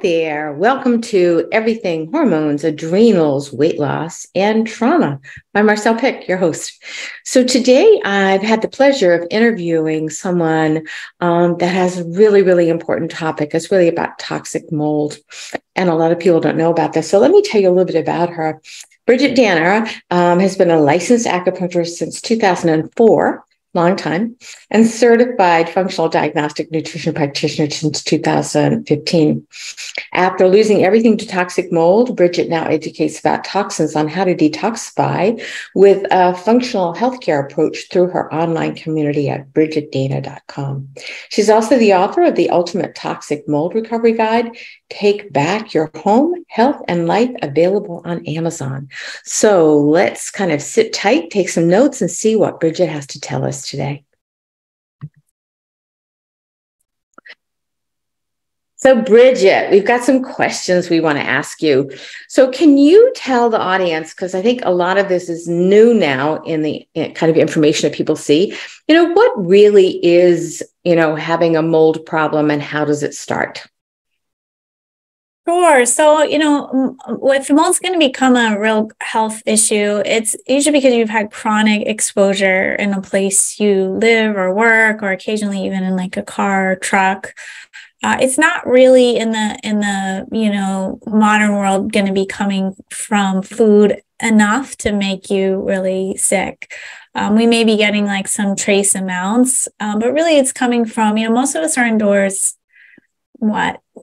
there. Welcome to Everything Hormones, Adrenals, Weight Loss, and Trauma by Marcelle Pick, your host. So today I've had the pleasure of interviewing someone that has a really, really important topic. It's really about toxic mold. And a lot of people don't know about this. So let me tell you a little bit about her. Bridgit Danner has been a licensed acupuncturist since 2004. Long time, and certified functional diagnostic nutrition practitioner since 2015. After losing everything to toxic mold, Bridgit now educates about toxins on how to detoxify with a functional healthcare approach through her online community at bridgitdanner.com. She's also the author of the Ultimate Toxic Mold Recovery Guide, Take Back Your Home, Health, and Life, available on Amazon. So let's kind of sit tight, take some notes, and see what Bridgit has to tell us today. So Bridgit, we've got some questions we want to ask you. So can you tell the audience, because I think a lot of this is new now in the kind of information that people see, what really is, having a mold problem and how does it start? Sure. So, if mold's going to become a real health issue, it's usually because you've had chronic exposure in a place you live or work, or occasionally even in like a car or truck. It's not really in the modern world going to be coming from food enough to make you really sick. We may be getting like some trace amounts, but really it's coming from, most of us are indoors,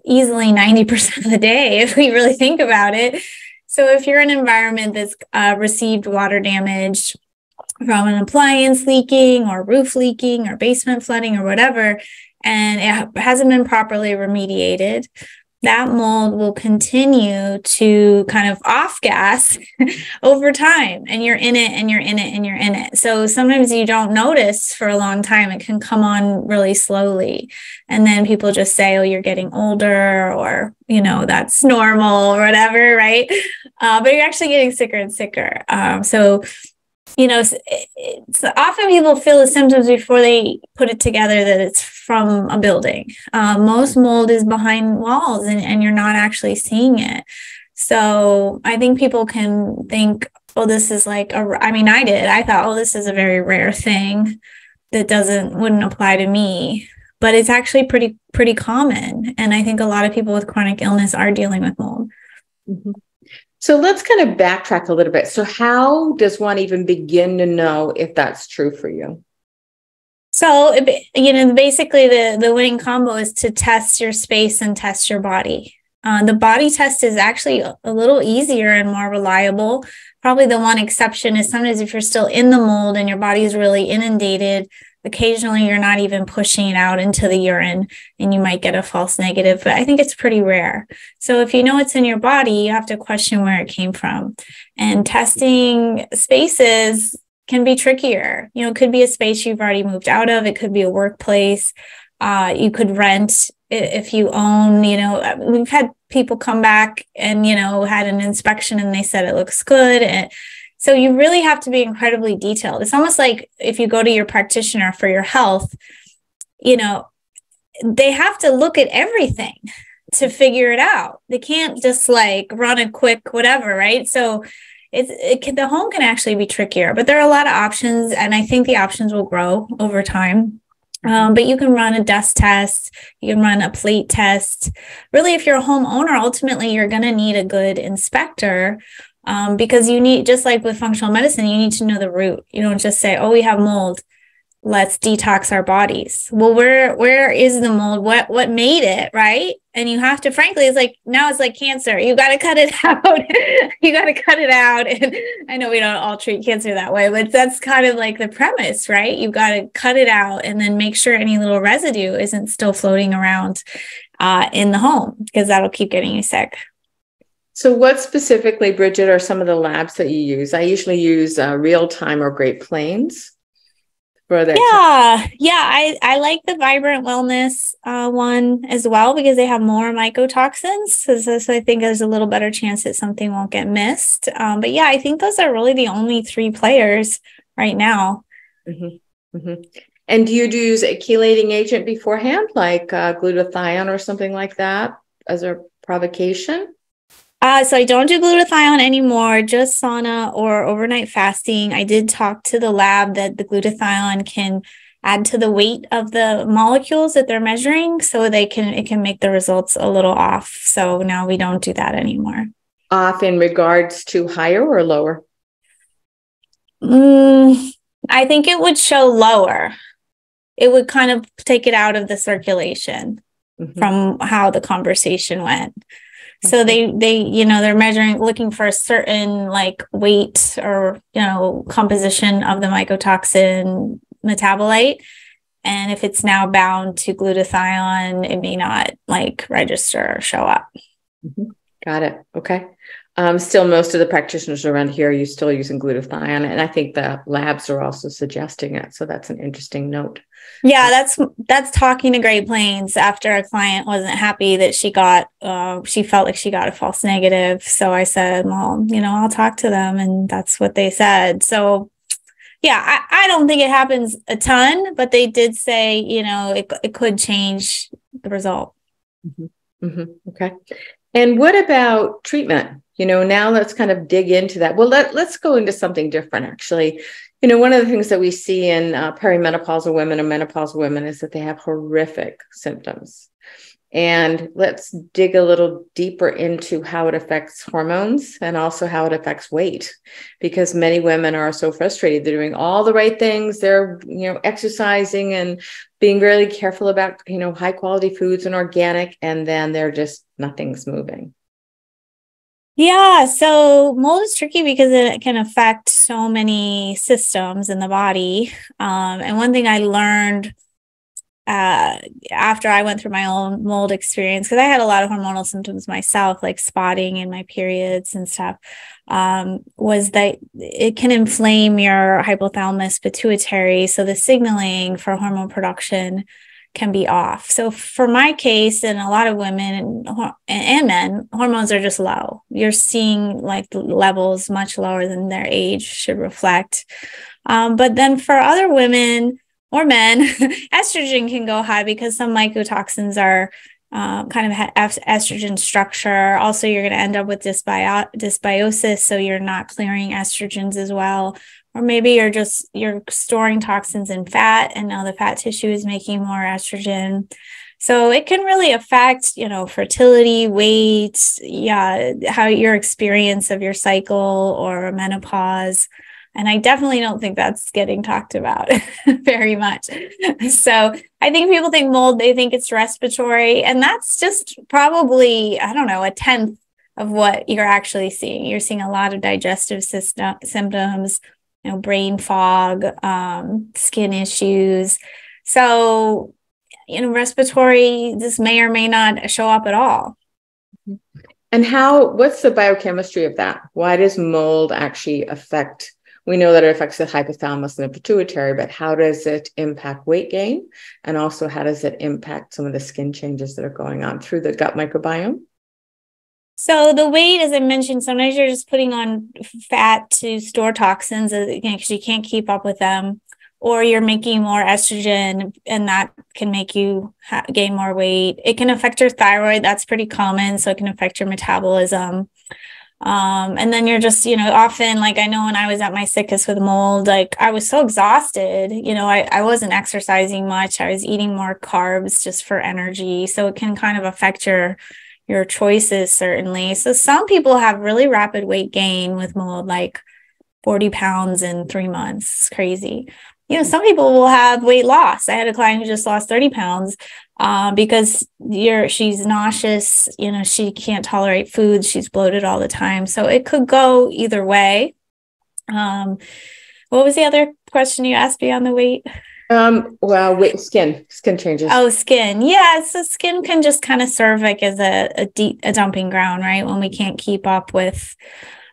easily 90% of the day, if we really think about it. So if you're in an environment that's received water damage from an appliance leaking or roof leaking or basement flooding or whatever, and it hasn't been properly remediated, that mold will continue to kind of off gas over time. And you're in it and you're in it and you're in it. So sometimes you don't notice for a long time. It can come on really slowly. And then people just say, oh, you're getting older, or, that's normal or whatever, right? But you're actually getting sicker and sicker. It's often people feel the symptoms before they put it together that it's from a building. Most mold is behind walls and you're not actually seeing it. So I think people can think, oh, this is like I thought, oh, this is a very rare thing that wouldn't apply to me. But it's actually pretty common. And I think a lot of people with chronic illness are dealing with mold. Mm-hmm. So let's kind of backtrack a little bit. So how does one even begin to know if that's true for you? So, basically the winning combo is to test your space and test your body. The body test is actually a little easier and more reliable. Probably the one exception is sometimes if you're still in the mold and your body is really inundated, occasionally you're not even pushing it out into the urine and you might get a false negative, but I think it's pretty rare. So if you know it's in your body, you have to question where it came from. And testing spaces can be trickier. It could be a space you've already moved out of. It could be a workplace. You could rent if you own, we've had people come back and, had an inspection and they said it looks good. And so you really have to be incredibly detailed. It's almost like if you go to your practitioner for your health, they have to look at everything to figure it out. They can't just like run a quick whatever, right? So the home can actually be trickier, but there are a lot of options, and I think the options will grow over time. But you can run a dust test, you can run a plate test. Really, if you're a homeowner, ultimately you're going to need a good inspector. Because you need, just like with functional medicine, you need to know the root. You don't just say, oh, we have mold, let's detox our bodies. Well, where is the mold? What made it, right? And you have to, frankly, it's like cancer. You got to cut it out. You got to cut it out. And I know we don't all treat cancer that way, but that's kind of like the premise, right? You got to cut it out and then make sure any little residue isn't still floating around in the home, because that'll keep getting you sick. So what specifically, Bridgit, are some of the labs that you use? I usually use Real Time or Great Plains for that. Yeah. I like the Vibrant Wellness one as well, because they have more mycotoxins. So I think there's a little better chance that something won't get missed. But yeah, I think those are really the only three players right now. Mm-hmm. Mm-hmm. And do you use a chelating agent beforehand, like glutathione or something like that, as a provocation? So I don't do glutathione anymore, just sauna or overnight fasting. I did talk to the lab that the glutathione can add to the weight of the molecules that they're measuring, so it can make the results a little off. So now we don't do that anymore. Off in regards to higher or lower? I think it would show lower. It would kind of take it out of the circulation from how the conversation went. So they're measuring, looking for a certain like weight or, composition of the mycotoxin metabolite. And if it's now bound to glutathione, it may not like register or show up. Got it. Okay. Still, most of the practitioners around here are still using glutathione, and I think the labs are also suggesting it. So that's an interesting note. Yeah, that's talking to Great Plains after a client wasn't happy that she felt like she got a false negative. So I said, well, I'll talk to them, and that's what they said. So yeah, I don't think it happens a ton, but they did say, it could change the result. Okay. And what about treatment? Now let's kind of dig into that. Well, let's go into something different, actually. One of the things that we see in perimenopausal women and menopausal women is that they have horrific symptoms. And let's dig a little deeper into how it affects hormones and also how it affects weight, because many women are so frustrated. They're doing all the right things. They're, exercising and being really careful about, high quality foods and organic, and then nothing's moving. Yeah, so mold is tricky because it can affect so many systems in the body. And one thing I learned after I went through my own mold experience, because I had a lot of hormonal symptoms myself, like spotting in my periods and stuff, was that it can inflame your hypothalamus pituitary. So the signaling for hormone production can be off. So for my case, and a lot of women and men, hormones are just low. You're seeing like the levels much lower than their age should reflect. But then for other women or men, estrogen can go high because some mycotoxins are kind of estrogen structure. Also, you're going to end up with dysbiosis, so you're not clearing estrogens as well. Or maybe you're storing toxins in fat, and now the fat tissue is making more estrogen. So it can really affect, fertility, weight, how your experience of your cycle or menopause. And I definitely don't think that's getting talked about very much. So I think people think mold, they think it's respiratory, and that's just probably, I don't know, a tenth of what you're actually seeing. You're seeing a lot of digestive symptoms, brain fog, skin issues. So, respiratory, this may or may not show up at all. And what's the biochemistry of that? Why does mold actually affect? We know that it affects the hypothalamus and the pituitary, but how does it impact weight gain? And also, how does it impact some of the skin changes that are going on through the gut microbiome? So the weight, as I mentioned, sometimes you're just putting on fat to store toxins because you can't keep up with them, or you're making more estrogen, and that can make you gain more weight. It can affect your thyroid. That's pretty common. So it can affect your metabolism. And then you're just, often, like, I know when I was at my sickest with mold, like I was so exhausted, I wasn't exercising much. I was eating more carbs just for energy. So it can kind of affect your choices, certainly. So some people have really rapid weight gain with mold, like 40 pounds in 3 months. It's crazy. Some people will have weight loss. I had a client who just lost 30 pounds because she's nauseous. She can't tolerate food. She's bloated all the time. So it could go either way. What was the other question you asked me on the weight? Weight, skin changes. Oh, skin. Yeah. So skin can just kind of serve like as a dumping ground, right? When we can't keep up with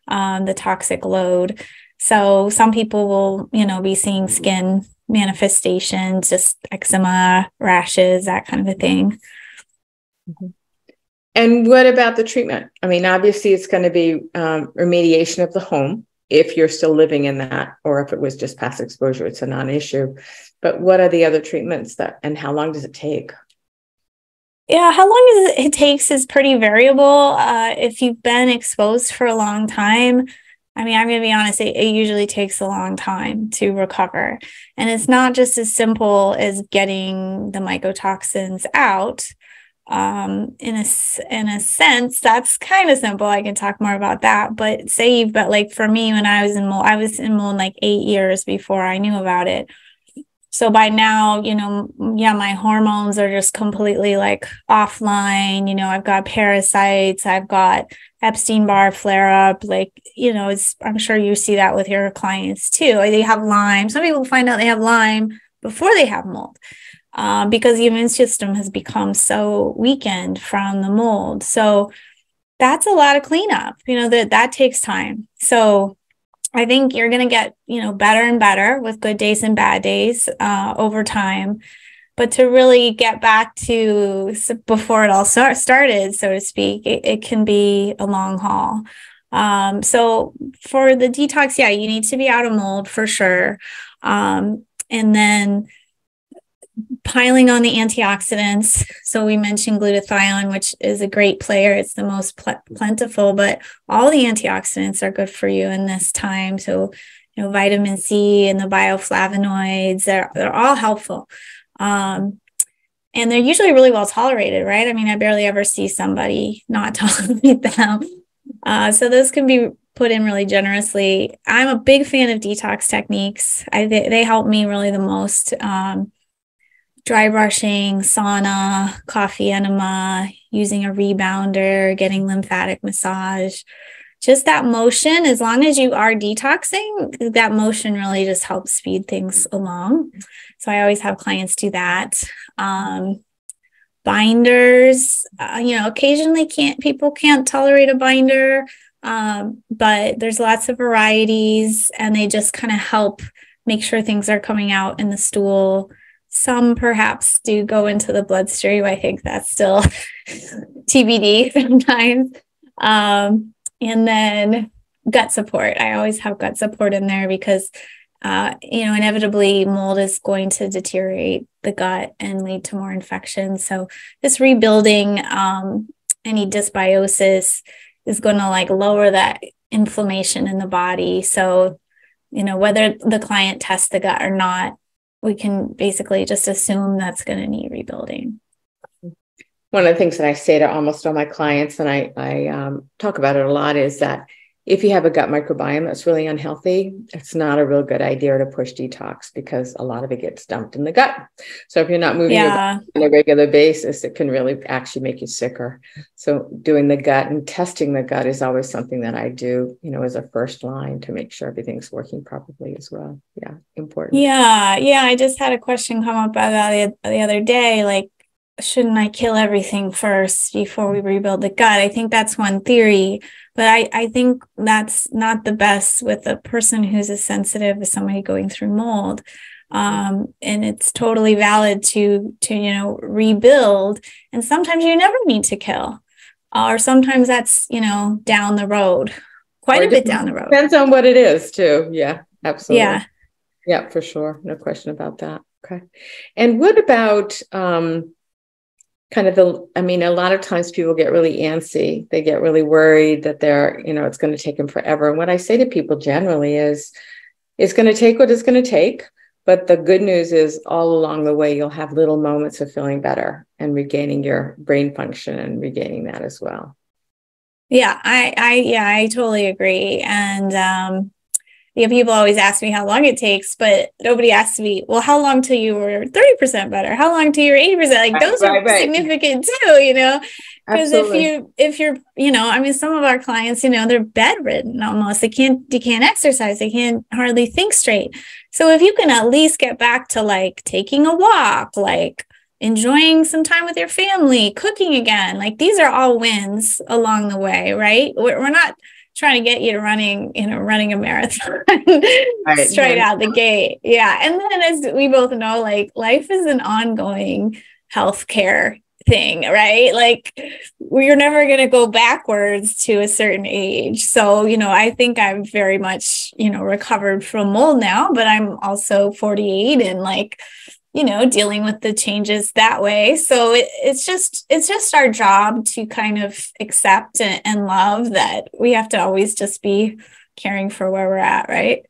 the toxic load. So some people will, be seeing skin manifestations, just eczema, rashes, that kind of a thing. And what about the treatment? I mean, obviously it's going to be remediation of the home if you're still living in that, or if it was just past exposure, it's a non-issue. But what are the other treatments and how long does it take? Yeah, how long it takes is pretty variable. If you've been exposed for a long time, I mean, I'm going to be honest, it usually takes a long time to recover. And it's not just as simple as getting the mycotoxins out. In a sense, that's kind of simple. I can talk more about that. But say you've got, like, for me, when I was in mold like 8 years before I knew about it. So by now, yeah, my hormones are just completely like offline. I've got parasites, I've got Epstein-Barr flare-up. Like, I'm sure you see that with your clients too. They have Lyme. Some people find out they have Lyme before they have mold, because the immune system has become so weakened from the mold. So that's a lot of cleanup, that takes time. So I think you're going to get, better and better with good days and bad days over time. But to really get back to before it all started, so to speak, it can be a long haul. So for the detox, yeah, you need to be out of mold for sure. And then piling on the antioxidants. So we mentioned glutathione, which is a great player. It's the most plentiful, but all the antioxidants are good for you in this time. So, vitamin C and the bioflavonoids, they're all helpful. And they're usually really well tolerated, right? I mean, I barely ever see somebody not tolerate them. So those can be put in really generously. I'm a big fan of detox techniques. They help me really the most. Dry brushing, sauna, coffee enema, using a rebounder, getting lymphatic massage. Just that motion, as long as you are detoxing, that motion really just helps speed things along. So I always have clients do that. Binders, occasionally people can't tolerate a binder, but there's lots of varieties, and they just kind of help make sure things are coming out in the stool. Some perhaps do go into the bloodstream. I think that's still TBD sometimes. And then gut support. I always have gut support in there because, inevitably mold is going to deteriorate the gut and lead to more infections. So this rebuilding, any dysbiosis is going to like lower that inflammation in the body. So, whether the client tests the gut or not, we can basically just assume that's going to need rebuilding. One of the things that I say to almost all my clients, and I talk about it a lot, is that if you have a gut microbiome that's really unhealthy, it's not a real good idea to push detox because a lot of it gets dumped in the gut. So if you're not moving your body on a regular basis, it can really actually make you sicker. So doing the gut and testing the gut is always something that I do, as a first line to make sure everything's working properly as well. Yeah, important. Yeah. I just had a question come up about the other day, like, shouldn't I kill everything first before we rebuild the gut? I think that's one theory, but I think that's not the best with a person who's as sensitive as somebody going through mold. And it's totally valid to rebuild. And sometimes you never need to kill, or sometimes that's, down the road, quite a bit down the road. Depends on what it is too. Yeah, absolutely. Yeah, for sure. No question about that. Okay. And what about, kind of a lot of times people get really antsy. They get really worried that it's going to take them forever. And what I say to people generally is, it's going to take what it's going to take. But the good news is all along the way, you'll have little moments of feeling better and regaining your brain function and regaining that as well. Yeah, I totally agree. And, people always ask me how long it takes, but nobody asks me, well, how long till you were 30% better? How long till you're 80%? Like those are significant too, because if you're, some of our clients, they're bedridden almost. They can't exercise. They can't hardly think straight. So if you can at least get back to like taking a walk, like enjoying some time with your family, cooking again, like these are all wins along the way, right? We're not trying to get you to running a marathon straight out the gate. Yeah. And then as we both know, like life is an ongoing healthcare thing, right? Like we're never going to go backwards to a certain age. So, I think I'm very much, recovered from mold now, but I'm also 48 and like, dealing with the changes that way. So it's just our job to kind of accept and love that we have to always just be caring for where we're at, right?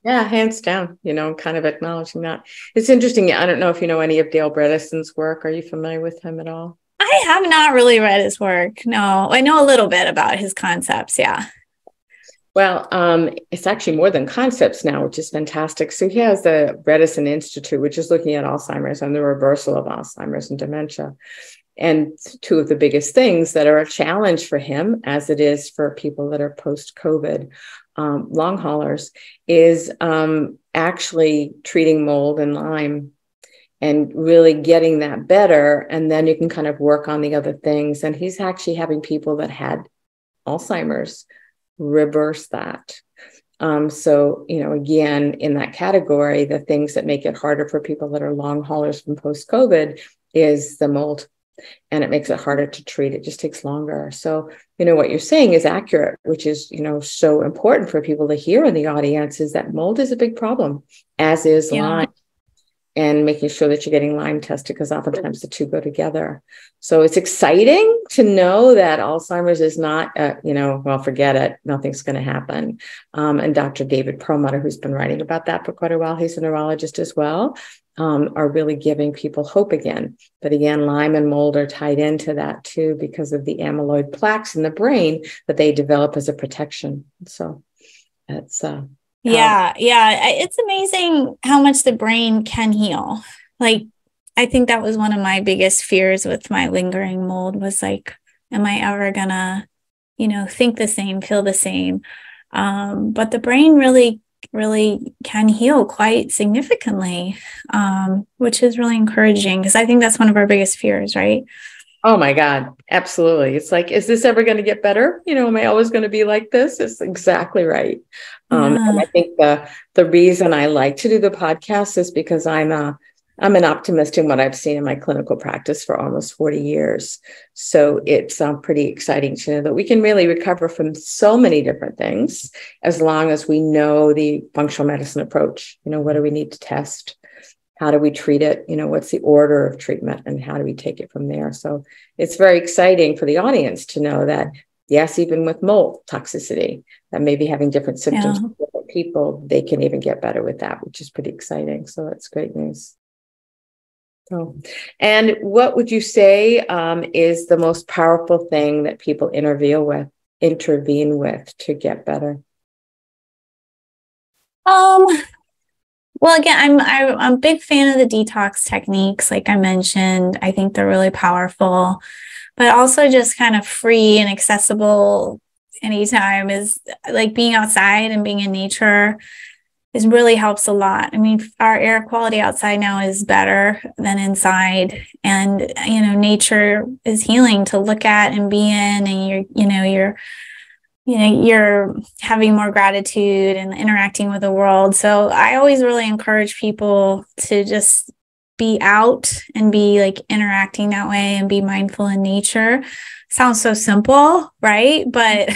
Yeah, hands down, kind of acknowledging that. It's interesting. I don't know if you know any of Dale Bredesen's work. Are you familiar with him at all? I have not really read his work. No, I know a little bit about his concepts. Yeah. Well, it's actually more than concepts now, which is fantastic. So he has the Bredesen Institute, which is looking at Alzheimer's and the reversal of Alzheimer's and dementia. And two of the biggest things that are a challenge for him, as it is for people that are post-COVID long haulers, is actually treating mold and Lyme and really getting that better. And then you can kind of work on the other things. And he's actually having people that had Alzheimer's reverse that. So, again, in that category, the things that make it harder for people that are long haulers from post-COVID is the mold, and it makes it harder to treat. It just takes longer. So, what you're saying is accurate, which is, so important for people to hear in the audience, is that mold is a big problem, as is Lyme. And making sure that you're getting Lyme tested, because oftentimes the two go together. So it's exciting to know that Alzheimer's is not, well, forget it. Nothing's going to happen. And Dr. David Perlmutter, who's been writing about that for quite a while, he's a neurologist as well, are really giving people hope again. But again, Lyme and mold are tied into that too, because of the amyloid plaques in the brain that they develop as a protection. So that's Yeah. It's amazing how much the brain can heal. Like, I think that was one of my biggest fears with my lingering mold, was like, am I ever gonna, think the same, feel the same? But the brain really, really can heal quite significantly, which is really encouraging, because I think that's one of our biggest fears, right? Oh my God, absolutely. It's like, is this ever going to get better? Am I always going to be like this? It's exactly right. And I think the reason I like to do the podcast is because I'm an optimist in what I've seen in my clinical practice for almost 40 years. So it's pretty exciting to know that we can really recover from so many different things, as long as we know the functional medicine approach. What do we need to test? How do we treat it? What's the order of treatment, and how do we take it from there? So it's very exciting for the audience to know that, yes, even with mold toxicity, that may be having different symptoms for different people, they can even get better with that, which is pretty exciting. So that's great news. So, and what would you say is the most powerful thing that people intervene with to get better? Well, again, I'm a big fan of the detox techniques. Like I mentioned, I think they're really powerful, but also just kind of free and accessible anytime, is like being outside and being in nature really helps a lot. I mean, our air quality outside now is better than inside, and, nature is healing to look at and be in, and you're having more gratitude and interacting with the world. So I always really encourage people to just be out and be like interacting that way and be mindful in nature. Sounds so simple, right? But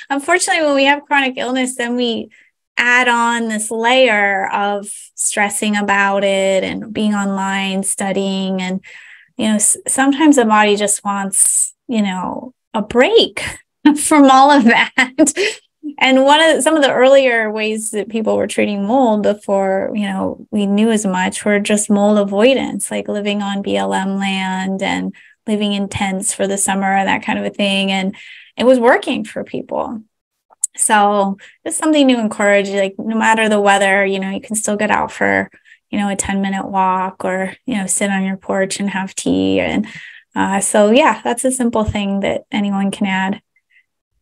unfortunately, when we have chronic illness, then we add on this layer of stressing about it and being online studying. And, sometimes the body just wants, a break from all of that. And some of the earlier ways that people were treating mold before, we knew as much, were just mold avoidance, like living on BLM land and living in tents for the summer and that kind of a thing. And it was working for people. So just something to encourage, like no matter the weather, you can still get out for, a 10-minute walk, or, sit on your porch and have tea. And so, yeah, that's a simple thing that anyone can add.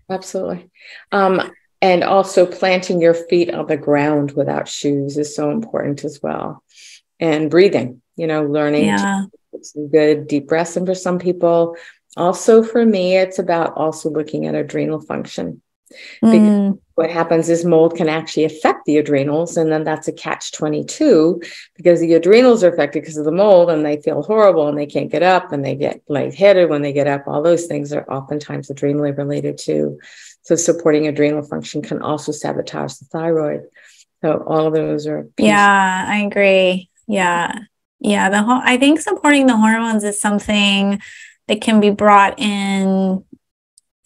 Absolutely. And also planting your feet on the ground without shoes is so important as well. And breathing, learning to take some good deep breaths. And for some people, also for me, it's about also looking at adrenal function. Because what happens is mold can actually affect the adrenals, and then that's a catch-22, because the adrenals are affected because of the mold, and they feel horrible, and they can't get up, and they get lightheaded when they get up. All those things are oftentimes adrenally related too. So supporting adrenal function can also sabotage the thyroid. So all of those are pieces. Yeah, I agree. Yeah. Yeah, I think supporting the hormones is something that can be brought in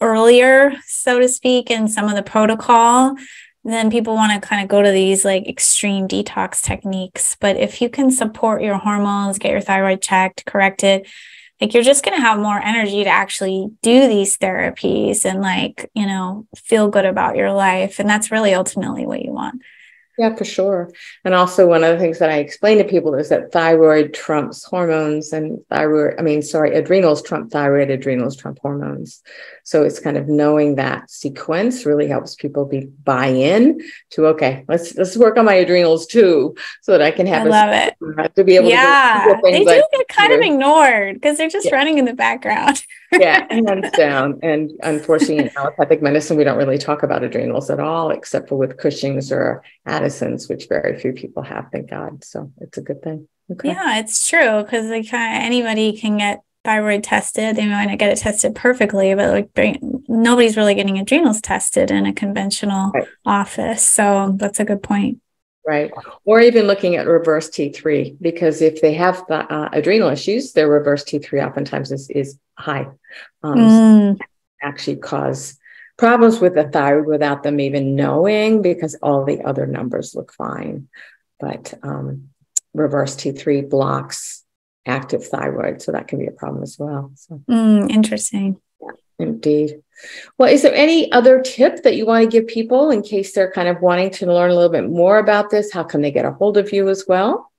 earlier, so to speak, in some of the protocol. Then people want to kind of go to these like extreme detox techniques. But if you can support your hormones, get your thyroid checked, corrected, like you're just going to have more energy to actually do these therapies and like, feel good about your life. And that's really ultimately what you want. Yeah, for sure. And also one of the things that I explain to people is that thyroid trumps hormones and adrenals trump thyroid, adrenals trump hormones. So it's kind of knowing that sequence really helps people buy in to, okay, let's work on my adrenals too, so that I can have to be able to go they do get kind of ignored because they're just running in the background. Yeah, hands down. And unfortunately, in allopathic medicine, we don't really talk about adrenals at all, except for with Cushing's or Addison's, which very few people have, thank God. So it's a good thing. Okay. Yeah, it's true, because like anybody can get thyroid tested. They might not get it tested perfectly, but like nobody's really getting adrenals tested in a conventional office. So that's a good point. Right. Or even looking at reverse T3, because if they have the adrenal issues, their reverse T3 oftentimes is high. So actually cause problems with the thyroid without them even knowing, because all the other numbers look fine. But reverse T3 blocks active thyroid. So that can be a problem as well. So interesting. Yeah, indeed. Well, is there any other tip that you want to give people in case they're kind of wanting to learn a little bit more about this? How can they get a hold of you as well?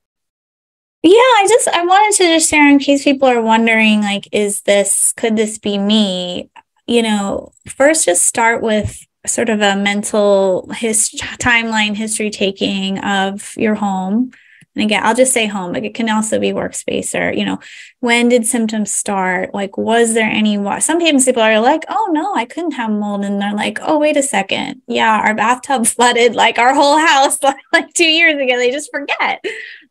Yeah, I wanted to just share in case people are wondering, like, could this be me? First just start with sort of a mental timeline history taking of your home. And again, I'll just say home, but it can also be workspace or, when did symptoms start? Like, was there any, some people are like, oh no, I couldn't have mold. And they're like, oh, wait a second. Yeah, our bathtub flooded like our whole house like 2 years ago. They just forget.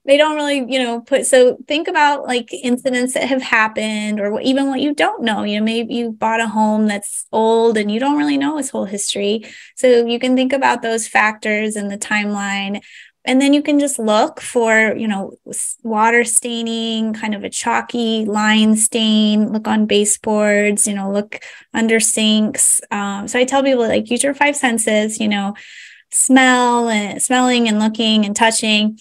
They don't really, so think about like incidents that have happened or even what you don't know. Maybe you bought a home that's old and you don't really know its whole history. So you can think about those factors in the timeline. And then you can just look for, water staining, kind of a chalky line stain, look on baseboards, look under sinks. So I tell people, like, use your 5 senses, smelling and looking and touching.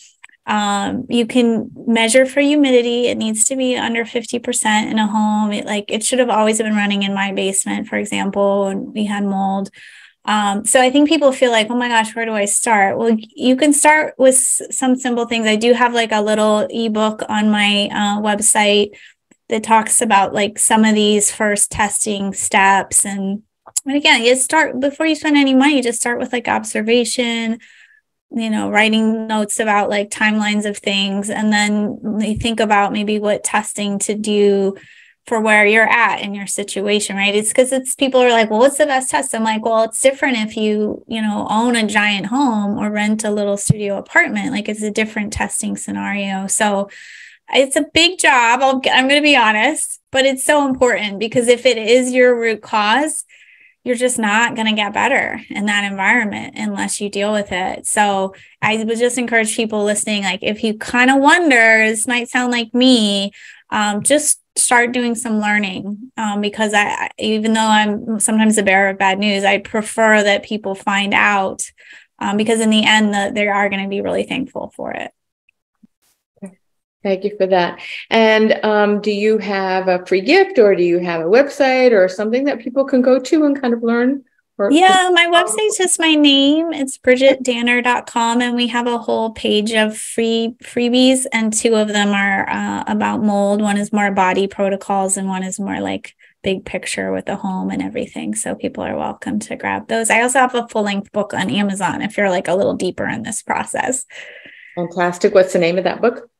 You can measure for humidity. It needs to be under 50% in a home. It should have always been running in my basement, for example, when we had mold. So I think people feel like, oh my gosh, where do I start? Well, you can start with some simple things. I do have like a little ebook on my website that talks about like some of these first testing steps. And again, you start before you spend any money, just start with like observation, writing notes about like timelines of things. And then you think about maybe what testing to do for where you're at in your situation, right? It's because people are like, well, what's the best test? I'm like, well, it's different if you, own a giant home or rent a little studio apartment. Like, it's a different testing scenario. So it's a big job. I'm going to be honest, but it's so important, because if it is your root cause, you're just not going to get better in that environment unless you deal with it. So I would just encourage people listening, like, if you kind of wonder, this might sound like me, just start doing some learning, because even though I'm sometimes a bearer of bad news, I prefer that people find out, because in the end, they are going to be really thankful for it. Thank you for that. And do you have a free gift, or do you have a website or something that people can go to and kind of learn? Yeah, my website's just my name. It's bridgitdanner.com, and we have a whole page of freebies, and 2 of them are about mold. One is more body protocols, and one is more like big picture with the home and everything. So people are welcome to grab those. I also have a full-length book on Amazon if you're like a little deeper in this process. Fantastic. What's the name of that book?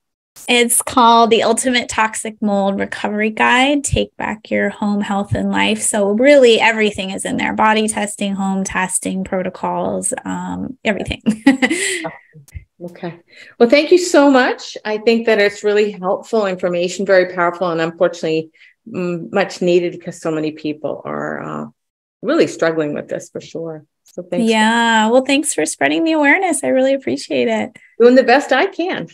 It's called The Ultimate Toxic Mold Recovery Guide, Take Back Your Home Health and Life. So really everything is in there: body testing, home testing, protocols, everything. Okay. Well, thank you so much. I think that it's really helpful information, very powerful, and unfortunately much needed, because so many people are really struggling with this for sure. So thanks. Yeah. Well, thanks for spreading the awareness. I really appreciate it. Doing the best I can.